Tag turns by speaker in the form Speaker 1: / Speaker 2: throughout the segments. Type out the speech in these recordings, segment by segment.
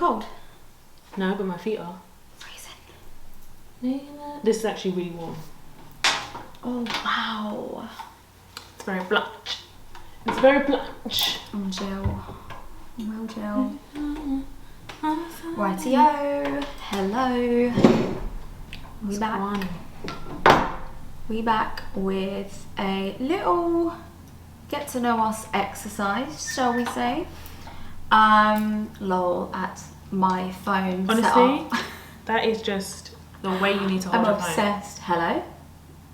Speaker 1: cold?
Speaker 2: No, but my feet are.
Speaker 1: Freezing.
Speaker 2: This is actually really warm.
Speaker 1: Oh, wow.
Speaker 2: It's very blunt. It's very blunt.
Speaker 1: I'm gel. Well gel. Rightio. Hello. We back. We back with a little get to know us exercise, shall we say? Lol at my phone.
Speaker 2: Honestly, that is just the way you need to hold
Speaker 1: I'm
Speaker 2: a phone.
Speaker 1: obsessed. Hello.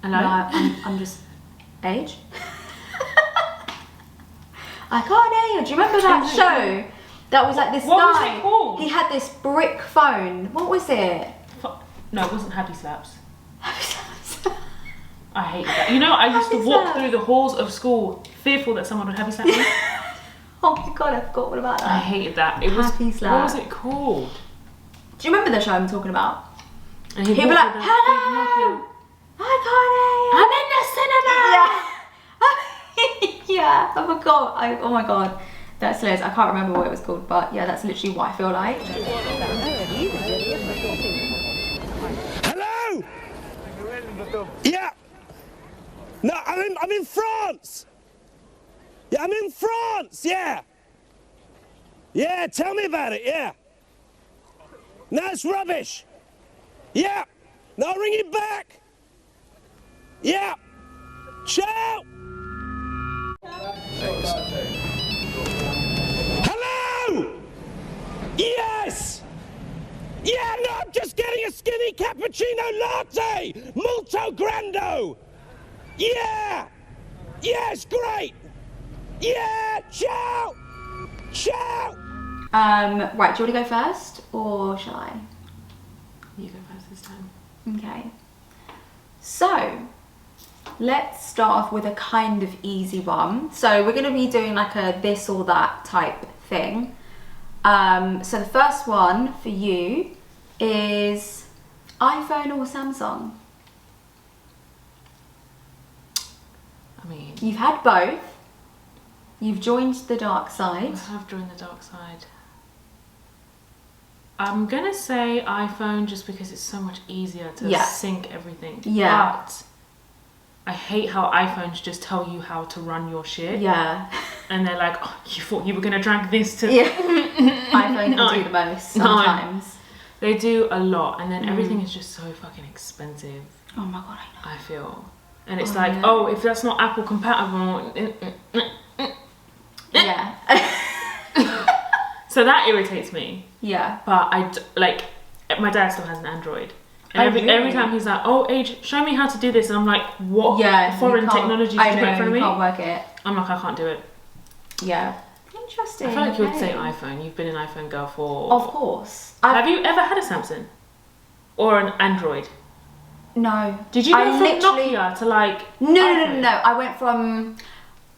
Speaker 2: Hello.
Speaker 1: No, I'm just age. I can't hear you. Do you remember that show? That was like this
Speaker 2: what
Speaker 1: guy.
Speaker 2: Was it called?
Speaker 1: He had this brick phone. What was it?
Speaker 2: No, it wasn't Happy Slaps.
Speaker 1: Happy Slaps.
Speaker 2: I hated that. You know, I used to
Speaker 1: Happy
Speaker 2: walk
Speaker 1: Slaps.
Speaker 2: through the halls of school fearful that someone would Happy Slap me.
Speaker 1: Oh my god, I forgot all about that.
Speaker 2: I hated that. It was.
Speaker 1: Happy Slap.
Speaker 2: What was it called?
Speaker 1: Do you remember the show I'm talking about?
Speaker 2: And
Speaker 1: He'd be like, hello! I can't hear you. I'm in the cinema! Yeah. Yeah, I forgot. Oh my god. That's hilarious. I can't remember what it was called, but yeah, that's literally what I feel like.
Speaker 3: Hello? Yeah. No, I'm in France. Yeah, I'm in France. Yeah. Yeah, tell me about it. Yeah. No, it's rubbish. Yeah. No, I'll ring you back. Yeah. Ciao. Hello. Yes. Yeah, no, I'm just getting a skinny cappuccino latte. Molto grando. Yeah. Yes, great. Yeah, ciao. Ciao.
Speaker 1: Right, do you want to go first or shall I?
Speaker 2: You go first this time.
Speaker 1: Okay. So, let's start off with a kind of easy one. So we're going to be doing like a this or that type thing. So the first one for you is iPhone or Samsung?
Speaker 2: I mean,
Speaker 1: You've had both. You've joined the dark side.
Speaker 2: I have joined the dark side. I'm gonna say iPhone just because it's so much easier to sync everything.
Speaker 1: Yeah.
Speaker 2: But I hate how iPhones just tell you how to run your shit.
Speaker 1: Yeah.
Speaker 2: And they're like, oh, you thought you were gonna drag this to...
Speaker 1: Yeah. iPhone can do the most sometimes.
Speaker 2: No. They do a lot, and then everything is just so fucking expensive.
Speaker 1: Oh my god, I know.
Speaker 2: I feel. And it's like, oh, if that's not Apple compatible...
Speaker 1: Yeah.
Speaker 2: So that irritates me.
Speaker 1: Yeah.
Speaker 2: But my dad still has an Android. And
Speaker 1: really?
Speaker 2: every time he's like, oh, Age, show me how to do this. And I'm like, what
Speaker 1: Yeah,
Speaker 2: foreign technology did you put in front of me?
Speaker 1: I can't work it.
Speaker 2: I'm like, I can't do it.
Speaker 1: Yeah. Interesting.
Speaker 2: I feel like you would say iPhone. You've been an iPhone girl for...
Speaker 1: Of course.
Speaker 2: Have you ever had a Samsung? Or an Android?
Speaker 1: No.
Speaker 2: Did you go from Nokia to like...
Speaker 1: No. I went from...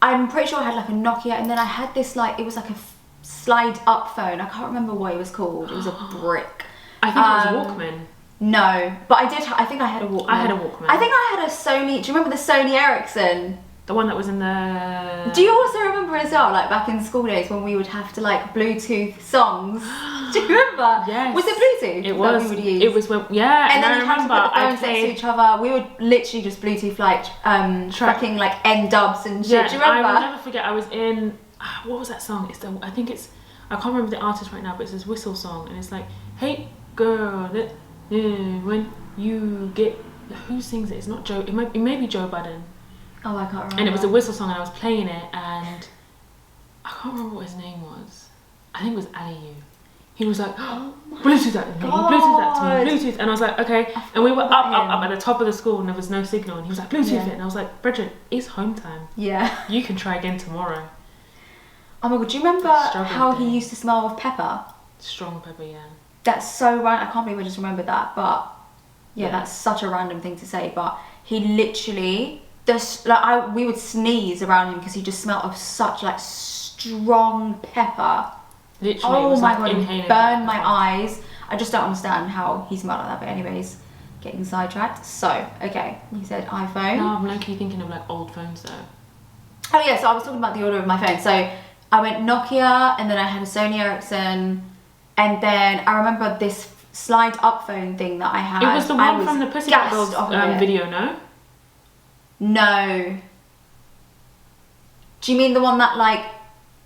Speaker 1: I'm pretty sure I had like a Nokia, and then I had this like, it was like a slide up phone. I can't remember what it was called. It was a brick.
Speaker 2: I think it was a Walkman.
Speaker 1: No, but I think I had a Walkman.
Speaker 2: I had a Walkman.
Speaker 1: I think I had a Sony. Do you remember the Sony Ericsson?
Speaker 2: The one that was in the...
Speaker 1: Do you also remember as well, like back in school days when we would have to like Bluetooth songs? Do you remember?
Speaker 2: Yes.
Speaker 1: Was it Bluetooth?
Speaker 2: It was.
Speaker 1: That we would use?
Speaker 2: It was when, yeah.
Speaker 1: And then you had to put the phones
Speaker 2: I
Speaker 1: next to each other. We would literally just Bluetooth like tracking like N dubs and shit.
Speaker 2: Yeah,
Speaker 1: Do you remember?
Speaker 2: I will never forget. I was in... What was that song? I think it's... I can't remember the artist right now, but it's this whistle song, and it's like, hey girl, when you get... Who sings it? It's not Joe. It may be Joe Budden.
Speaker 1: Oh, I can't remember.
Speaker 2: And it was a whistle song, and I was playing it, and I can't remember what his name was. I think it was Aliyu. He was like, oh, Bluetooth that to me, Bluetooth that to me, Bluetooth. And I was like, okay. And we were up at the top of the school, and there was no signal. And he was like, Bluetooth it. And I was like, Bridget, it's home time.
Speaker 1: Yeah.
Speaker 2: You can try again tomorrow.
Speaker 1: Oh my god, do you remember how he used to smell of pepper?
Speaker 2: Strong pepper, yeah.
Speaker 1: That's so random. I can't believe I just remembered that. But yeah, that's such a random thing to say. But he literally... we would sneeze around him because he just smelled of such like strong pepper.
Speaker 2: Literally,
Speaker 1: oh
Speaker 2: it was
Speaker 1: my
Speaker 2: like
Speaker 1: god, it
Speaker 2: inhaling
Speaker 1: burned my eyes. I just don't understand how he smelled like that. But anyways, getting sidetracked. So okay, you said iPhone.
Speaker 2: No, I'm low-key thinking of like old phones though.
Speaker 1: Oh yeah, so I was talking about the order of my phone. So I went Nokia, and then I had a Sony Ericsson, And then I remember this slide up phone thing that I had.
Speaker 2: It was the one from the Pussycat Dolls video, no?
Speaker 1: No. Do you mean the one that like...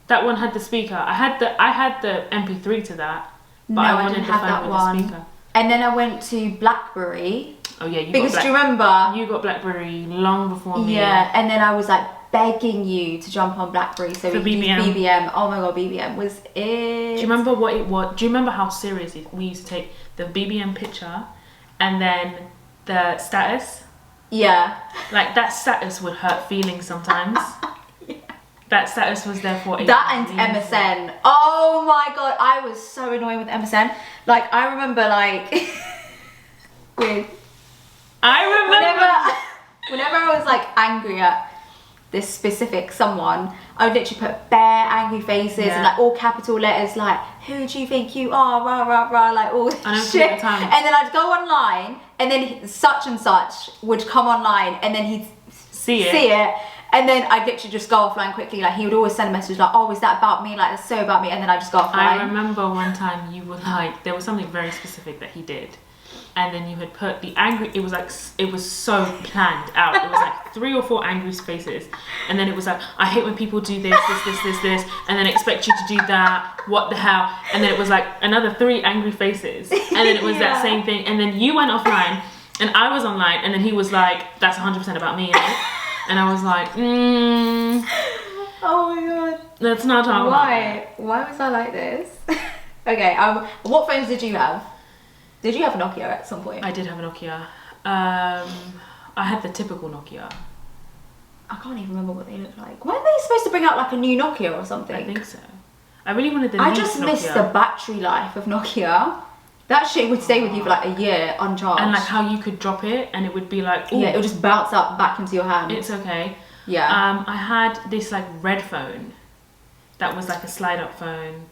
Speaker 2: That one had the speaker. I had the MP3 to that, but
Speaker 1: no,
Speaker 2: I wanted
Speaker 1: didn't
Speaker 2: the
Speaker 1: have
Speaker 2: phone
Speaker 1: that
Speaker 2: with
Speaker 1: one.
Speaker 2: the speaker.
Speaker 1: And then I went to BlackBerry.
Speaker 2: Oh yeah,
Speaker 1: because do you remember?
Speaker 2: You got BlackBerry long before me.
Speaker 1: Yeah, and then I was like begging you to jump on BlackBerry so we could use BBM. Oh my god, BBM was it.
Speaker 2: Do you remember what it was? Do you remember how serious we used to take the BBM picture and then the status?
Speaker 1: Yeah.
Speaker 2: Like that status would hurt feelings sometimes. Yeah. That status was there for
Speaker 1: that and MSN. Oh my god, I was so annoyed with MSN. Like I remember like whenever I was like angry at this specific someone, I would literally put bare angry faces and like all capital letters like, who do you think you are, rah rah rah, like all this shit. And then I'd go online and then such and such would come online and then he'd see it and then I'd literally just go offline quickly. Like he would always send a message like, oh, is that about me? Like that's so about me. And then I'd just go offline.
Speaker 2: I remember one time you were like, there was something very specific that he did. And then you had put the angry, it was so planned out. It was like 3 or 4 angry faces. And then it was like, I hate when people do this, and then expect you to do that, what the hell? And then it was like another 3 angry faces. And then it was that same thing. And then you went offline, and I was online, and then he was like, that's 100% about me, And I was like,
Speaker 1: Oh my god.
Speaker 2: Let's not talk about it.
Speaker 1: Why was I like this? Okay, what phones did you have? Did you have a Nokia at some point?
Speaker 2: I did have a Nokia. I had the typical Nokia.
Speaker 1: I can't even remember what they looked like. Weren't they supposed to bring out like a new Nokia or something?
Speaker 2: I think so. I really wanted the
Speaker 1: I just missed the battery life of Nokia. That shit would stay with you for like a year uncharged.
Speaker 2: And like how you could drop it and it would be like...
Speaker 1: Ooh. Yeah, it would just bounce up back into your hand.
Speaker 2: It's okay.
Speaker 1: Yeah.
Speaker 2: I had this like red phone that was like a slide up phone.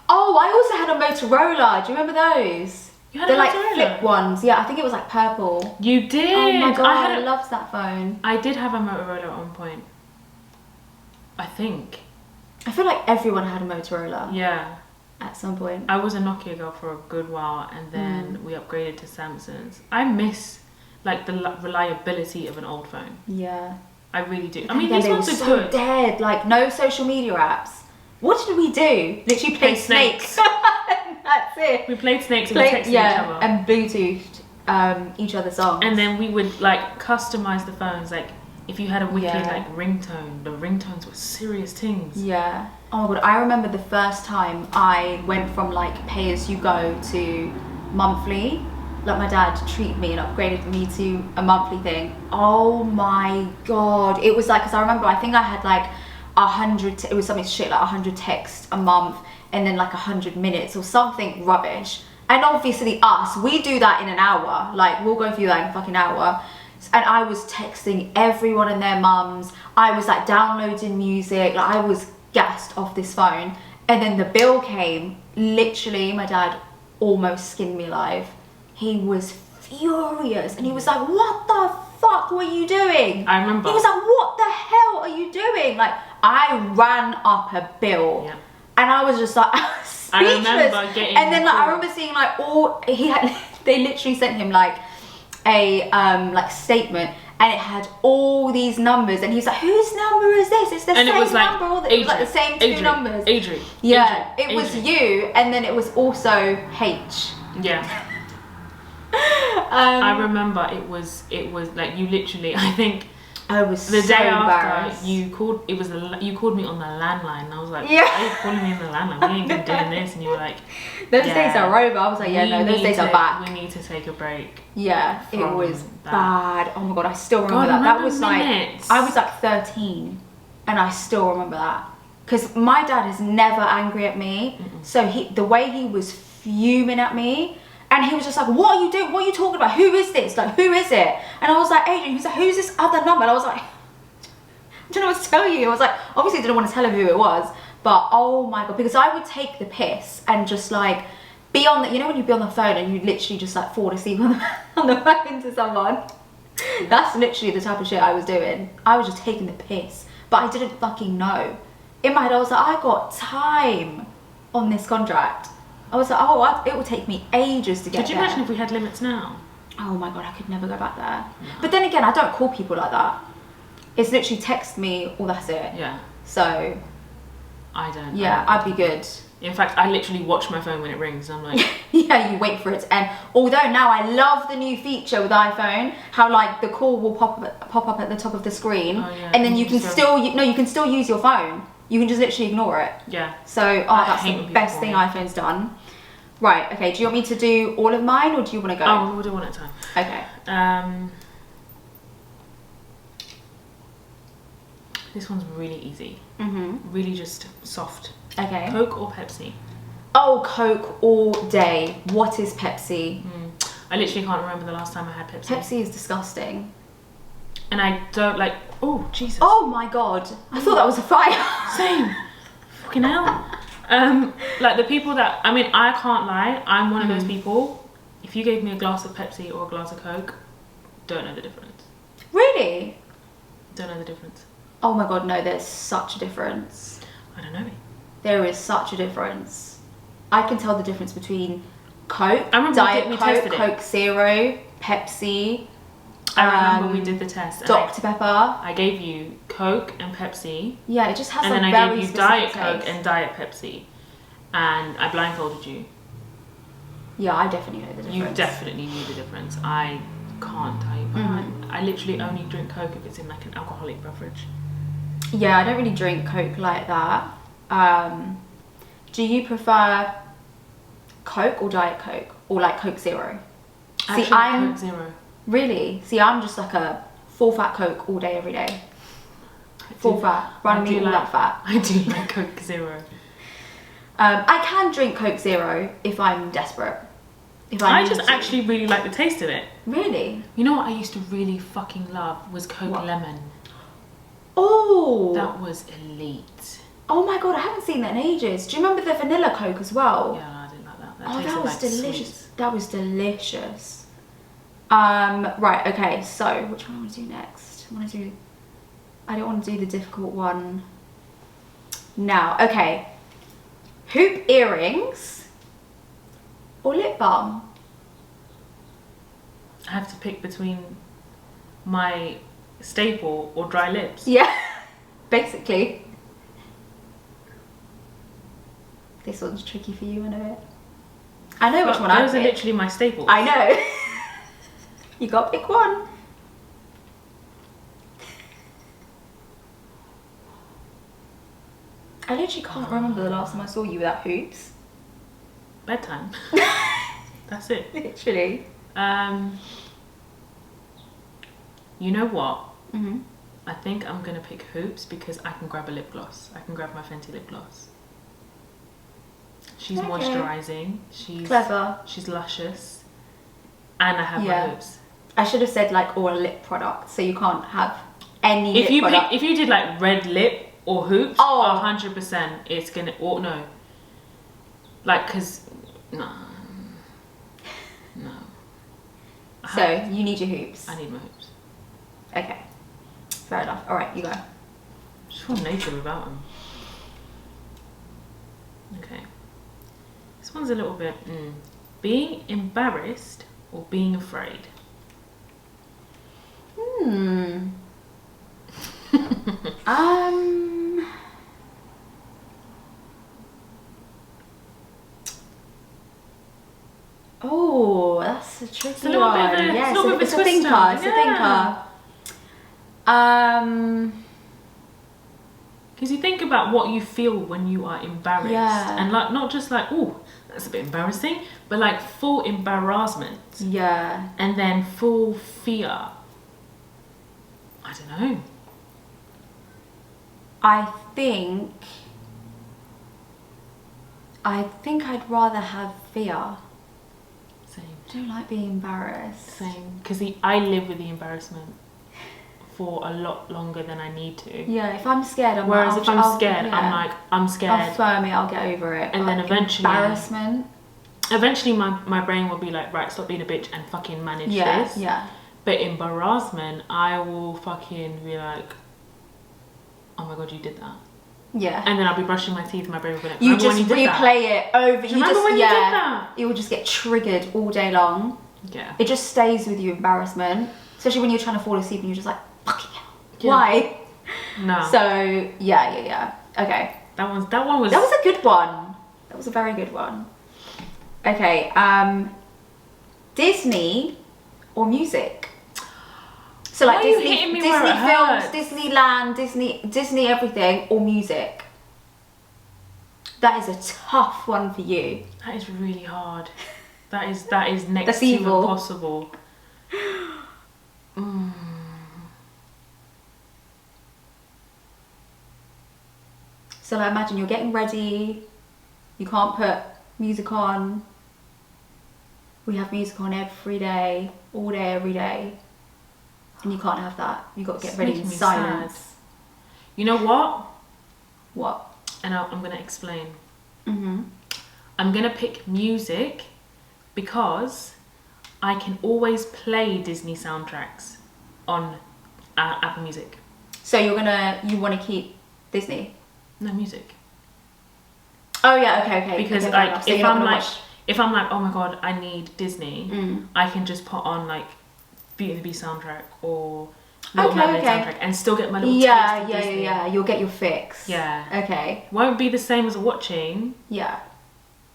Speaker 1: Oh, I also had a Motorola. Do you remember those? They're like flip ones. Yeah, I think it was like purple.
Speaker 2: You did?
Speaker 1: Oh my god, I loved that phone.
Speaker 2: I did have a Motorola at one point. I think.
Speaker 1: I feel like everyone had a Motorola.
Speaker 2: Yeah.
Speaker 1: At some point.
Speaker 2: I was a Nokia girl for a good while and then we upgraded to Samsungs. I miss like the reliability of an old phone.
Speaker 1: Yeah.
Speaker 2: I really do. I mean, these ones are
Speaker 1: so
Speaker 2: good.
Speaker 1: Dead. Like no social media apps. What did we do? Literally play snakes. That's it.
Speaker 2: We played snakes and we texted each other.
Speaker 1: And Bluetoothed each other's songs.
Speaker 2: And then we would like customize the phones. Like if you had a wicked like ringtone, the ringtones were serious things.
Speaker 1: Yeah. Oh my god, I remember the first time I went from like pay as you go to monthly. Like my dad treated me and upgraded me to a monthly thing. Oh my god. It was like, because I remember I think I had like 100, it was something shit like 100 texts a month and then like 100 minutes or something rubbish. And obviously we do that in an hour. Like we'll go through that in a fucking hour. And I was texting everyone and their mums. I was like downloading music. Like I was gassed off this phone. And then the bill came. Literally, my dad almost skinned me alive. He was furious. And he was like, what the fuck were you doing?
Speaker 2: I remember.
Speaker 1: He was like, what the hell are you doing? Like, I ran up a bill.
Speaker 2: Yeah.
Speaker 1: And I was just like, speechless.
Speaker 2: I remember getting
Speaker 1: and then like, I remember seeing like they literally sent him like a like statement and it had all these numbers and he's like, whose number is this? It's the same number. It was like the same two numbers. Yeah, it was you and then it was also H.
Speaker 2: Yeah. I remember it was like you literally, I think
Speaker 1: I was
Speaker 2: the
Speaker 1: so
Speaker 2: day
Speaker 1: embarrassed.
Speaker 2: after you called you called me on the landline and I was like,
Speaker 1: yeah,
Speaker 2: why are you calling me on the landline? We ain't been doing this. And you were like,
Speaker 1: those days are over. I was like, yeah, no, those days are back.
Speaker 2: We need to take a break.
Speaker 1: Yeah, it was bad. Oh my god, I still remember that. That was like, I was like 13 and I still remember that. Because my dad is never angry at me. So the way he was fuming at me, and he was just like, what are you doing? What are you talking about? Who is this? Like, who is it? And I was like, Adrian. He was like, who's this other number? And I was like, I don't know what to tell you. I was like, obviously I didn't want to tell him who it was. But oh my god, because I would take the piss and just like be on the, you know when you'd be on the phone and you'd literally just like fall asleep on the phone to someone? That's literally the type of shit I was doing. I was just taking the piss. But I didn't fucking know. In my head I was like, I got time on this contract. I was like, oh, it will take me ages to get
Speaker 2: Could you
Speaker 1: there.
Speaker 2: imagine if we had limits now?
Speaker 1: Oh my god, I could never go back there. No. But then again, I don't call people like that. It's literally text me or that's it.
Speaker 2: Yeah.
Speaker 1: So.
Speaker 2: I don't.
Speaker 1: Yeah, I'd be good.
Speaker 2: In fact, I literally watch my phone when it rings. I'm like.
Speaker 1: Yeah, you wait for it to end. Although now I love the new feature with iPhone, how like the call will pop up at the top of the screen, and then you can still you can still use your phone. You can just literally ignore it.
Speaker 2: Yeah.
Speaker 1: So that's the best thing iPhone's done. Right. Okay. Do you want me to do all of mine, or do you want to go?
Speaker 2: Oh, we'll do one at a time.
Speaker 1: Okay.
Speaker 2: This one's really easy. Really just soft.
Speaker 1: Okay.
Speaker 2: Coke or Pepsi?
Speaker 1: Oh, Coke all day. What is Pepsi?
Speaker 2: I literally can't remember the last time I had Pepsi.
Speaker 1: Pepsi is disgusting.
Speaker 2: And I don't like. Oh Jesus!
Speaker 1: Oh my god! I thought that was a fire.
Speaker 2: Same. Fucking hell. Like the people that I can't lie. I'm one of those people. If you gave me a glass of Pepsi or a glass of Coke, don't know the difference.
Speaker 1: Really?
Speaker 2: Don't know the difference.
Speaker 1: Oh my god, no! There's such a difference.
Speaker 2: I don't know.
Speaker 1: There is such a difference. I can tell the difference between Coke,
Speaker 2: I remember
Speaker 1: Diet Coke, Coke Zero, Pepsi.
Speaker 2: I remember we did the test.
Speaker 1: Dr. Pepper.
Speaker 2: I gave you Coke and Pepsi.
Speaker 1: Yeah, it just has
Speaker 2: and
Speaker 1: a
Speaker 2: then
Speaker 1: very
Speaker 2: I gave you
Speaker 1: specific
Speaker 2: Diet
Speaker 1: taste.
Speaker 2: Coke and Diet Pepsi. And I blindfolded you.
Speaker 1: Yeah, I definitely know the difference.
Speaker 2: You definitely knew the difference. I can't tell you. I literally only drink Coke if it's in like an alcoholic beverage.
Speaker 1: Yeah, I don't really drink Coke like that. Do you prefer Coke or Diet Coke? Or like Coke Zero?
Speaker 2: Actually,
Speaker 1: See, I'm
Speaker 2: Coke Zero.
Speaker 1: Really? See, I'm just like a full fat Coke all day, every day. Full fat. Run me all that fat.
Speaker 2: I do like Coke Zero.
Speaker 1: I can drink Coke Zero if I'm desperate. If
Speaker 2: I just actually really like the taste of it.
Speaker 1: Really?
Speaker 2: You know what I used to really fucking love was Coke Lemon.
Speaker 1: Oh!
Speaker 2: That was elite.
Speaker 1: Oh my god, I haven't seen that in ages. Do you remember the vanilla Coke as well?
Speaker 2: Yeah, I didn't like that.
Speaker 1: That was
Speaker 2: like
Speaker 1: delicious.
Speaker 2: Sweets.
Speaker 1: That was delicious. Right, okay, so which one I want to do next? I don't want to do the difficult one now. Okay. Hoop earrings or lip balm?
Speaker 2: I have to pick between my staple or dry lips.
Speaker 1: Yeah, basically. This one's tricky for you, I know it. I know which one I pick.
Speaker 2: Those are literally my staples.
Speaker 1: I know. You gotta pick one. I literally can't remember the last time I saw you without hoops.
Speaker 2: Bedtime. That's it.
Speaker 1: Literally.
Speaker 2: You know what? I think I'm gonna pick hoops because I can grab a lip gloss. I can grab my Fenty lip gloss. She's moisturising. She's
Speaker 1: clever.
Speaker 2: She's luscious. And I have my hoops.
Speaker 1: I should have said like or a lip product, so you can't have any lip product.
Speaker 2: If you did like red lip or hoops, 100% it's gonna, or no. Like, cause, no.
Speaker 1: So, you need your hoops.
Speaker 2: I need my hoops.
Speaker 1: Okay. Fair enough. Alright, you go.
Speaker 2: Just feel naked without them. Okay. This one's a little bit, being embarrassed or being afraid?
Speaker 1: Oh, that's a tricky
Speaker 2: It's a little
Speaker 1: one.
Speaker 2: bit of a,
Speaker 1: Yeah,
Speaker 2: it's a thinker.
Speaker 1: It's a thinker.
Speaker 2: Because you think about what you feel when you are embarrassed, and like not just like, oh, that's a bit embarrassing, but like full embarrassment.
Speaker 1: Yeah.
Speaker 2: And then full fear. I don't know.
Speaker 1: I think I'd rather have fear.
Speaker 2: Same.
Speaker 1: I don't like being embarrassed.
Speaker 2: Same. Because I live with the embarrassment for a lot longer than I need to.
Speaker 1: Yeah, if I'm scared, I'm
Speaker 2: Whereas
Speaker 1: like,
Speaker 2: if I'm scared, I'm scared.
Speaker 1: I'll firm it, I'll get over it.
Speaker 2: And then eventually...
Speaker 1: Embarrassment.
Speaker 2: Eventually my brain will be like, right, stop being a bitch and fucking manage this.
Speaker 1: Yeah.
Speaker 2: But embarrassment, I will fucking be like, oh my god, you did that.
Speaker 1: Yeah.
Speaker 2: And then I'll be brushing my teeth and my brain will be like,
Speaker 1: You just replay it over.
Speaker 2: Do you remember when you did that?
Speaker 1: It will just get triggered all day long.
Speaker 2: Yeah.
Speaker 1: It just stays with you, embarrassment. Especially when you're trying to fall asleep and you're just like, fucking hell.
Speaker 2: Yeah.
Speaker 1: Why?
Speaker 2: No.
Speaker 1: So, yeah. Okay.
Speaker 2: That one was...
Speaker 1: That was a good one. That was a very good one. Okay, Disney or music? So like
Speaker 2: Why are you
Speaker 1: Disney,
Speaker 2: hitting me
Speaker 1: Disney
Speaker 2: where it
Speaker 1: films,
Speaker 2: hurts?
Speaker 1: Disneyland, Disney everything, or music? That is a tough one for you.
Speaker 2: That is really hard. That is next
Speaker 1: That's
Speaker 2: to
Speaker 1: evil.
Speaker 2: impossible.
Speaker 1: So like imagine you're getting ready, you can't put music on. We have music on every day, all day, every day. And you can't have that. You got to get
Speaker 2: It's
Speaker 1: ready in
Speaker 2: making me
Speaker 1: silence.
Speaker 2: sad. You know what?
Speaker 1: What?
Speaker 2: And I'm going to explain.
Speaker 1: Mm-hmm.
Speaker 2: I'm going to pick music because I can always play Disney soundtracks on Apple Music.
Speaker 1: So you want to keep Disney?
Speaker 2: No, music.
Speaker 1: Oh yeah, okay.
Speaker 2: Because
Speaker 1: okay,
Speaker 2: like
Speaker 1: so
Speaker 2: if I'm like, oh my god, I need Disney,
Speaker 1: Mm.
Speaker 2: I can just put on like Beauty and the Beast soundtrack or Little Mermaid
Speaker 1: okay.
Speaker 2: soundtrack and still get my little taste of Disney.
Speaker 1: Yeah. You'll get your fix.
Speaker 2: Yeah.
Speaker 1: Okay.
Speaker 2: Won't be the same as watching,
Speaker 1: Yeah.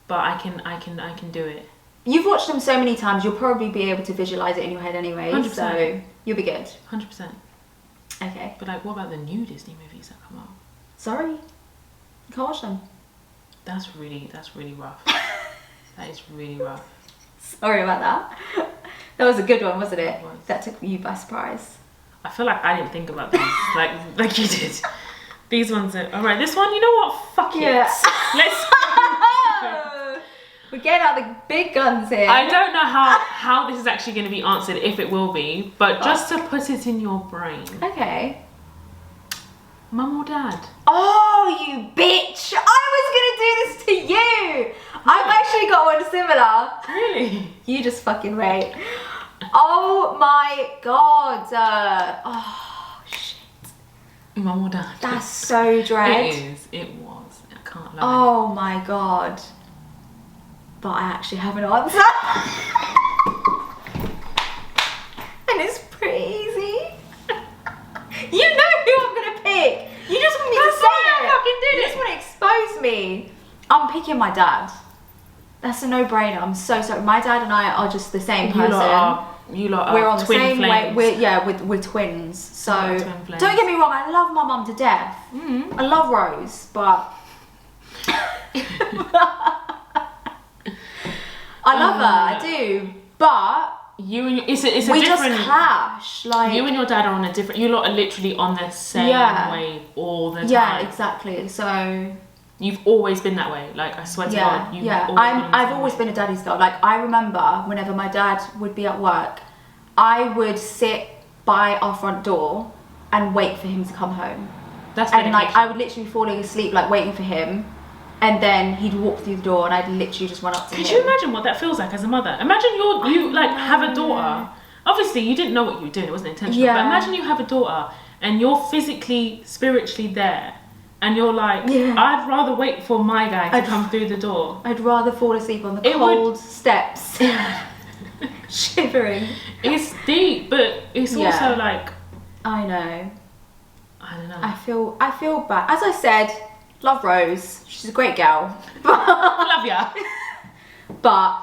Speaker 2: but I can do it.
Speaker 1: You've watched them so many times, you'll probably be able to visualize it in your head anyway.
Speaker 2: 100%.
Speaker 1: So you'll be good.
Speaker 2: 100%.
Speaker 1: Okay.
Speaker 2: But like, what about the new Disney movies that come out?
Speaker 1: Sorry, you can't watch them.
Speaker 2: That's really rough. That is really rough.
Speaker 1: Sorry about that. That was a good one, wasn't it?
Speaker 2: It was.
Speaker 1: That took you by surprise.
Speaker 2: I feel like I didn't think about these like you did. These ones are alright. This one, you know what? Fuck it.
Speaker 1: Yeah.
Speaker 2: Let's.
Speaker 1: We're getting out the big guns here.
Speaker 2: I don't know how this is actually going to be answered, if it will be, but just to put it in your brain.
Speaker 1: Okay.
Speaker 2: Mum or dad?
Speaker 1: Oh, you bitch! I was gonna do this to you! I've actually got one similar.
Speaker 2: Really?
Speaker 1: You just fucking wait. Oh my god. Oh, shit.
Speaker 2: Mum or dad?
Speaker 1: That's so dread.
Speaker 2: It is. It was. I can't lie.
Speaker 1: Oh my god. But I actually have an answer. And it's pretty easy. You know who I'm gonna pick. You just want me to say it. You just want to expose me. I'm picking my dad. That's a no-brainer. I'm so sorry. My dad and I are just the same person.
Speaker 2: You lot are
Speaker 1: We're on the
Speaker 2: twin
Speaker 1: same
Speaker 2: flames.
Speaker 1: way. We're twins. So
Speaker 2: Twin flames.
Speaker 1: don't get me wrong. I love my mum to death. I love Rose, but I love her. I do, but.
Speaker 2: You and your, it's a
Speaker 1: We
Speaker 2: different.
Speaker 1: just clash, like
Speaker 2: You and your dad are on a different. You lot are literally on the same
Speaker 1: Yeah.
Speaker 2: wave all the time.
Speaker 1: yeah, exactly. So
Speaker 2: You've always been that way. Like I swear to God, you've always been the
Speaker 1: I've
Speaker 2: same
Speaker 1: always
Speaker 2: way.
Speaker 1: been a daddy's girl. Like I remember whenever my dad would be at work, I would sit by our front door and wait for him to come home.
Speaker 2: That's
Speaker 1: And like
Speaker 2: dedication.
Speaker 1: I would literally be falling asleep, like waiting for him, and then he'd walk through the door, and I'd literally just run up to him.
Speaker 2: Could you imagine what that feels like as a mother? Imagine you like have a daughter. Obviously, you didn't know what you were doing; it wasn't intentional.
Speaker 1: Yeah.
Speaker 2: But imagine you have a daughter and you're physically, spiritually there, and you're like,
Speaker 1: Yeah.
Speaker 2: I'd rather wait for my guy to
Speaker 1: I'd-
Speaker 2: come through the door.
Speaker 1: I'd rather fall asleep on the
Speaker 2: It would-
Speaker 1: cold steps, shivering.
Speaker 2: It's deep, but it's
Speaker 1: Yeah.
Speaker 2: also like
Speaker 1: I know.
Speaker 2: I don't know.
Speaker 1: I feel bad. As I said, love Rose. She's a great girl.
Speaker 2: I love ya.
Speaker 1: But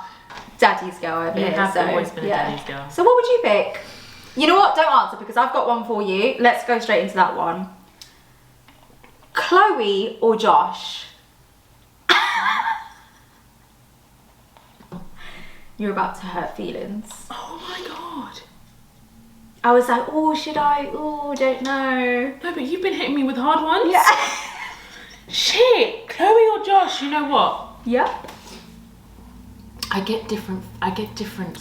Speaker 1: daddy's girl over
Speaker 2: You
Speaker 1: here.
Speaker 2: have
Speaker 1: so,
Speaker 2: always been a
Speaker 1: yeah.
Speaker 2: daddy's girl.
Speaker 1: So what would you pick? You know what? Don't answer because I've got one for you. Let's go straight into that one. Chloe or Josh? You're about to hurt feelings.
Speaker 2: Oh my God.
Speaker 1: I was like, oh, should I? Oh, don't know.
Speaker 2: No, but you've been hitting me with hard ones.
Speaker 1: Yeah.
Speaker 2: Shit. Chloe or Josh? You know what?
Speaker 1: Yep.
Speaker 2: I get different.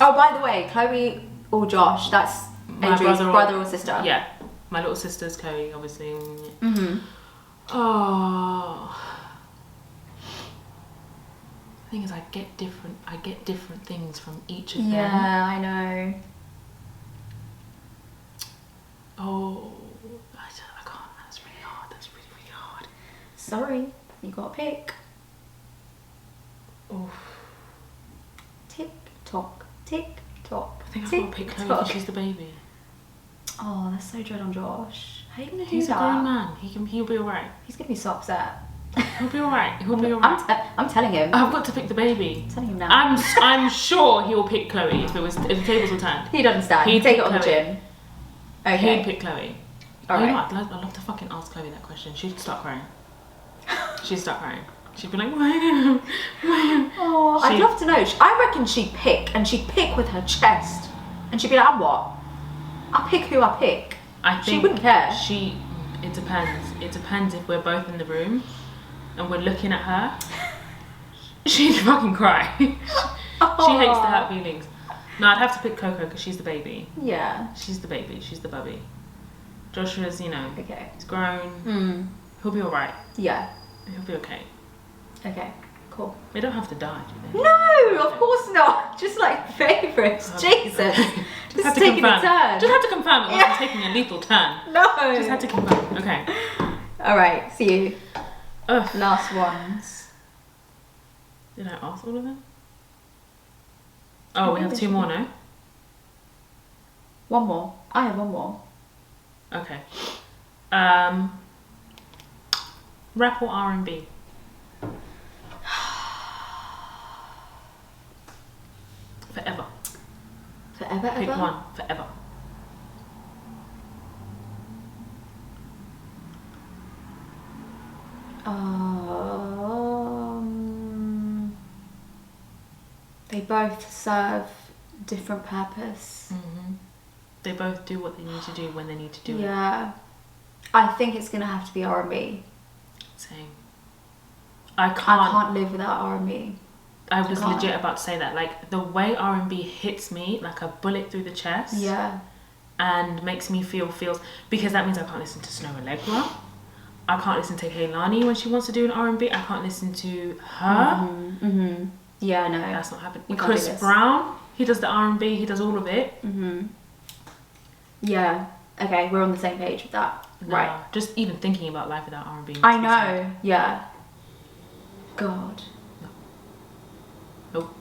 Speaker 1: Oh, by the way, Chloe or Josh, that's
Speaker 2: My
Speaker 1: Adrian's
Speaker 2: brother or-
Speaker 1: brother or sister.
Speaker 2: Yeah, my little sister's Chloe, obviously.
Speaker 1: Mm-hmm.
Speaker 2: Oh. The thing is, I get different things from each of them.
Speaker 1: Yeah, I know.
Speaker 2: Oh, I can't. That's really hard. That's really, really hard.
Speaker 1: Sorry, you got to pick.
Speaker 2: Oof.
Speaker 1: Tick tock, tick tock.
Speaker 2: I think I've got to pick Chloe because she's the baby.
Speaker 1: Oh, that's so dread on Josh. How are you gonna do
Speaker 2: He's
Speaker 1: that?
Speaker 2: a grown man. He'll be alright.
Speaker 1: He's gonna be so upset.
Speaker 2: He'll be alright. He'll be alright.
Speaker 1: I'm telling him.
Speaker 2: I've got to pick the baby.
Speaker 1: I'm telling him now.
Speaker 2: I'm sure he'll pick Chloe if the tables were turned.
Speaker 1: He'd understand. He'd take it on the chin. Okay.
Speaker 2: He'd pick Chloe.
Speaker 1: All
Speaker 2: You know
Speaker 1: right.
Speaker 2: what? I'd love to fucking ask Chloe that question. She'd start crying. She'd start crying. She'd be like, why?
Speaker 1: Oh, I'd love to know. I reckon she'd pick, and she'd pick with her chest, and she'd be like, I'm what? I'll pick who I pick.
Speaker 2: I think
Speaker 1: she wouldn't care.
Speaker 2: It depends. It depends if we're both in the room and we're looking at her. She'd fucking cry. She hates to hurt feelings. No, I'd have to pick Coco because she's the baby.
Speaker 1: Yeah.
Speaker 2: She's the baby. She's the bubby. Joshua's,
Speaker 1: okay.
Speaker 2: He's grown. He'll be alright.
Speaker 1: Yeah.
Speaker 2: He'll be okay.
Speaker 1: Okay, cool.
Speaker 2: They don't have to die, do they?
Speaker 1: No, of course not. Just like favourites. Jesus. Just taking a turn.
Speaker 2: Just had to confirm it wasn't taking a lethal turn.
Speaker 1: No.
Speaker 2: Just had to confirm. Okay.
Speaker 1: Alright, see you.
Speaker 2: Ugh.
Speaker 1: Last ones.
Speaker 2: Did I ask all of them? Oh, we have two more now.
Speaker 1: One more. I have one more.
Speaker 2: Okay. Rap or R&B? Forever.
Speaker 1: Forever,
Speaker 2: Pick
Speaker 1: ever?
Speaker 2: one. Forever.
Speaker 1: They both serve different purpose.
Speaker 2: They both do what they need to do when they need to do it.
Speaker 1: Yeah. I think it's gonna have to be R&B.
Speaker 2: Same.
Speaker 1: I can't live without R&B.
Speaker 2: I was legit about to say that. Like, the way R&B hits me like a bullet through the chest.
Speaker 1: Yeah.
Speaker 2: And makes me feels, because that means I can't listen to Snow Allegra. I can't listen to Kehlani when she wants to do an R&B. I can't listen to her.
Speaker 1: Yeah, no.
Speaker 2: That's not happening.
Speaker 1: We can't do
Speaker 2: Chris
Speaker 1: this.
Speaker 2: Brown, he does the R&B, he does all of it.
Speaker 1: Yeah. Okay, we're on the same page with that.
Speaker 2: No,
Speaker 1: right.
Speaker 2: Just even thinking about life without R&B. makes
Speaker 1: I
Speaker 2: me
Speaker 1: know.
Speaker 2: sad.
Speaker 1: Yeah. God.
Speaker 2: Nope.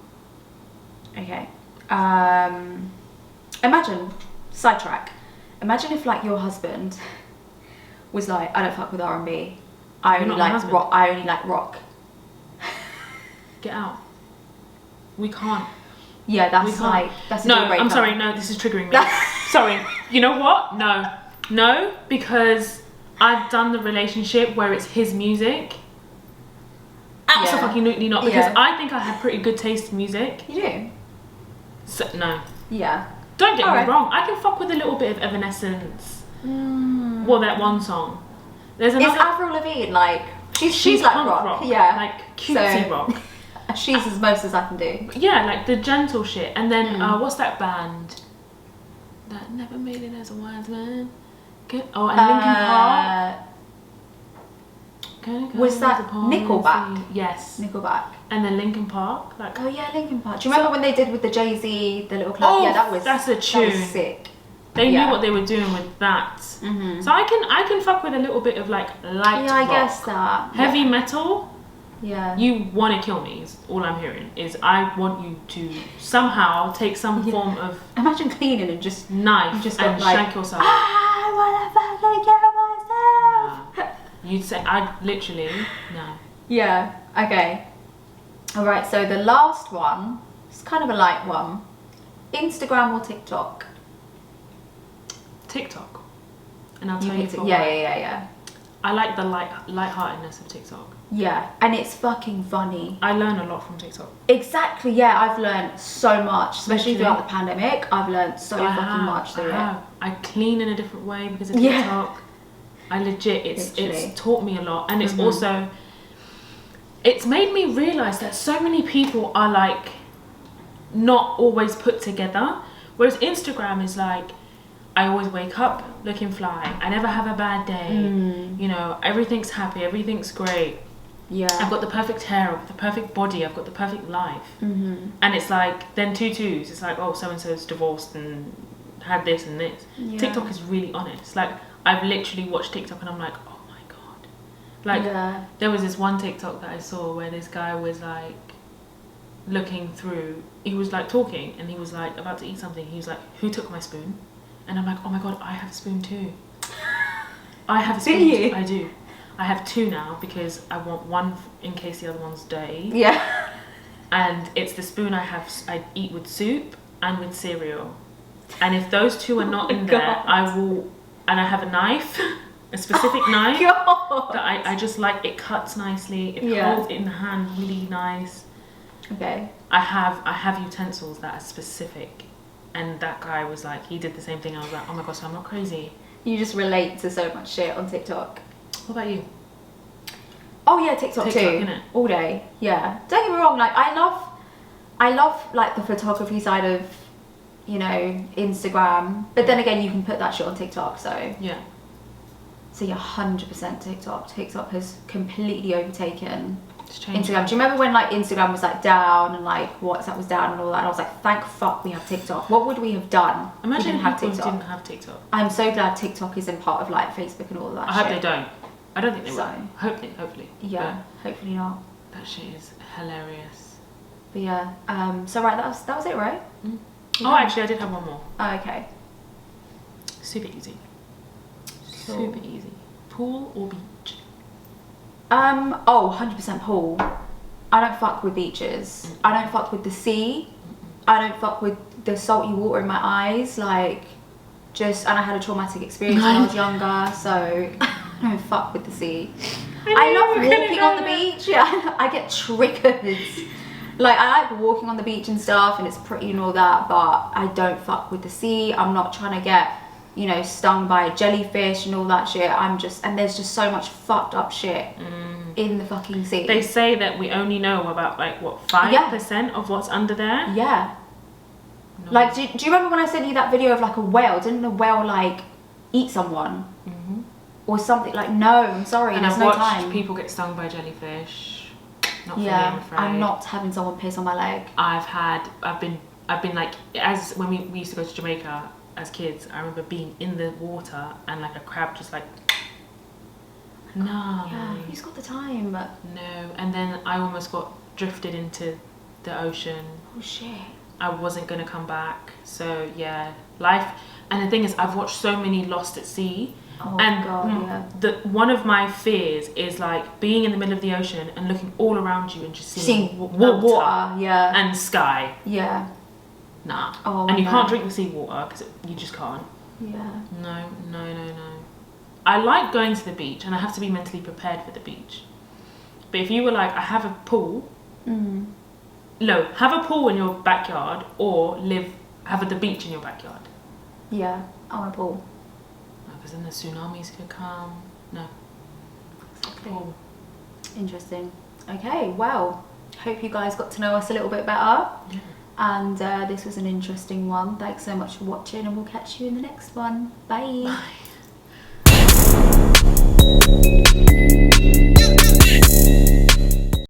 Speaker 1: Okay. Imagine, sidetrack. Imagine if like your husband was like, I don't fuck with R&B. I only like rock. I only like rock.
Speaker 2: Get out. We can't.
Speaker 1: Yeah, that's like that's a
Speaker 2: no.
Speaker 1: deal breaker.
Speaker 2: I'm sorry. No, this is triggering me. Sorry. You know what? No, because I've done the relationship where it's his music. Absolutely not, because I think I have pretty good taste in music.
Speaker 1: You do?
Speaker 2: So, no.
Speaker 1: Yeah.
Speaker 2: Don't get me wrong. I can fuck with a little bit of Evanescence. Well, that one song. There's another.
Speaker 1: Is Avril Lavigne like? She's like rock. Yeah.
Speaker 2: Like cutesy rock.
Speaker 1: She's as most as I can do.
Speaker 2: Yeah, like the gentle shit. And then what's that band that never made it as a wise man? And Linkin Park.
Speaker 1: Was that Nickelback?
Speaker 2: Yes.
Speaker 1: Nickelback.
Speaker 2: And then Linkin Park. Like,
Speaker 1: oh yeah, Linkin Park. Do you remember when they did with the Jay-Z, the little club? Yeah,
Speaker 2: that's a tune.
Speaker 1: That was sick.
Speaker 2: They knew what they were doing with that. So I can fuck with a little bit of like light rock.
Speaker 1: I guess that.
Speaker 2: Heavy metal.
Speaker 1: Yeah.
Speaker 2: You want to kill me is all I'm hearing. Is I want you to somehow take some form of
Speaker 1: imagine cleaning and just
Speaker 2: knife and
Speaker 1: like,
Speaker 2: shank yourself.
Speaker 1: I wanna fucking kill myself.
Speaker 2: You'd say I'd literally no.
Speaker 1: Yeah. Okay. All right. So the last one is kind of a light one. Instagram or TikTok?
Speaker 2: TikTok. And I'll tell you for
Speaker 1: yeah.
Speaker 2: I like the lightheartedness of TikTok.
Speaker 1: Yeah, and it's fucking funny.
Speaker 2: I learn a lot from TikTok.
Speaker 1: Exactly, yeah, I've learned so much, especially throughout the pandemic. I've learned so fucking much through it.
Speaker 2: I clean in a different way because of TikTok. I legit, it's taught me a lot. And it's also, it's made me realise that so many people are like, not always put together. Whereas Instagram is like, I always wake up looking fly. I never have a bad day. You know, everything's happy, everything's great.
Speaker 1: Yeah.
Speaker 2: I've got the perfect hair, I've got the perfect body, I've got the perfect life. And it's like, then 2 2s, it's like, oh, so-and-so's divorced and had this and this. Yeah. TikTok is really honest. Like, I've literally watched TikTok and I'm like, oh my God. Like, there was this one TikTok that I saw where this guy was like looking through, he was like talking and he was like about to eat something. He was like, who took my spoon? And I'm like, oh my god, I have a spoon too. I have a spoon too. I do. I have 2 now because I want one in case the other one's dirty.
Speaker 1: Yeah.
Speaker 2: And it's the spoon I eat with soup and with cereal. And if those 2 are not in there, I will, and I have a knife, a specific knife that I just like. It cuts nicely. It holds it in the hand really nice.
Speaker 1: Okay.
Speaker 2: I have utensils that are specific, and that guy was like, he did the same thing. I was like, oh my gosh, so I'm not crazy.
Speaker 1: You just relate to so much shit on TikTok.
Speaker 2: What about you?
Speaker 1: Oh yeah, TikTok too. Innit? All day. Yeah. Don't get me wrong. Like I love like the photography side of, you know, Instagram. But then again, you can put that shit on TikTok. So
Speaker 2: yeah.
Speaker 1: So you're 100% TikTok. TikTok has completely overtaken
Speaker 2: Instagram.
Speaker 1: Do you remember when like Instagram was like down and like WhatsApp was down and all that? And I was like, thank fuck we have TikTok. What would we have done?
Speaker 2: Imagine
Speaker 1: if we
Speaker 2: people didn't have TikTok.
Speaker 1: I'm so glad TikTok isn't part of like Facebook and all that.
Speaker 2: I hope they don't. I don't think they will. Hopefully.
Speaker 1: Yeah, hopefully not.
Speaker 2: That shit is hilarious.
Speaker 1: But yeah, so right, that was it, right?
Speaker 2: Mm. Yeah. Oh, actually, I did have one more.
Speaker 1: Oh, okay.
Speaker 2: Super easy. Cool. Super easy. Pool or beach?
Speaker 1: 100% pool. I don't fuck with beaches. I don't fuck with the sea. I don't fuck with the salty water in my eyes. Like, and I had a traumatic experience when I was younger, so I don't fuck with the sea. I love walking on the beach. Yeah, I get triggered. Like, I like walking on the beach and stuff, and it's pretty and all that, but I don't fuck with the sea. I'm not trying to get, you know, stung by a jellyfish and all that shit. And there's just so much fucked up shit in the fucking sea.
Speaker 2: They say that we only know about like what 5% of what's under there.
Speaker 1: Yeah. No. Like, do you remember when I sent you that video of like a whale? Didn't the whale like eat someone or something? Like, no, I'm sorry.
Speaker 2: And
Speaker 1: I've
Speaker 2: watched people get stung by jellyfish. Not for me, I'm afraid.
Speaker 1: I'm not having someone piss on my leg.
Speaker 2: I've been like, as when we used to go to Jamaica as kids, I remember being in the water and like a crab just like, no.
Speaker 1: Yeah, who's got the time?
Speaker 2: No, and then I almost got drifted into the ocean.
Speaker 1: Oh shit.
Speaker 2: I wasn't gonna come back. So yeah, life. And the thing is, I've watched so many Lost at Sea.
Speaker 1: Oh and God,
Speaker 2: one of my fears is like being in the middle of the ocean and looking all around you and just seeing
Speaker 1: water
Speaker 2: and sky.
Speaker 1: Yeah.
Speaker 2: Nah.
Speaker 1: Oh,
Speaker 2: and you can't drink the seawater because you just can't.
Speaker 1: Yeah.
Speaker 2: No. I like going to the beach and I have to be mentally prepared for the beach. But if you were like, I have a pool. No, have a pool in your backyard or have the beach in your backyard.
Speaker 1: Yeah, I want a pool.
Speaker 2: Because then the tsunamis could come. No.
Speaker 1: Exactly. Pool. Interesting. Okay, well, hope you guys got to know us a little bit better.
Speaker 2: Yeah.
Speaker 1: And this was an interesting one. Thanks so much for watching, and we'll catch you in the next one. Bye.
Speaker 2: Bye.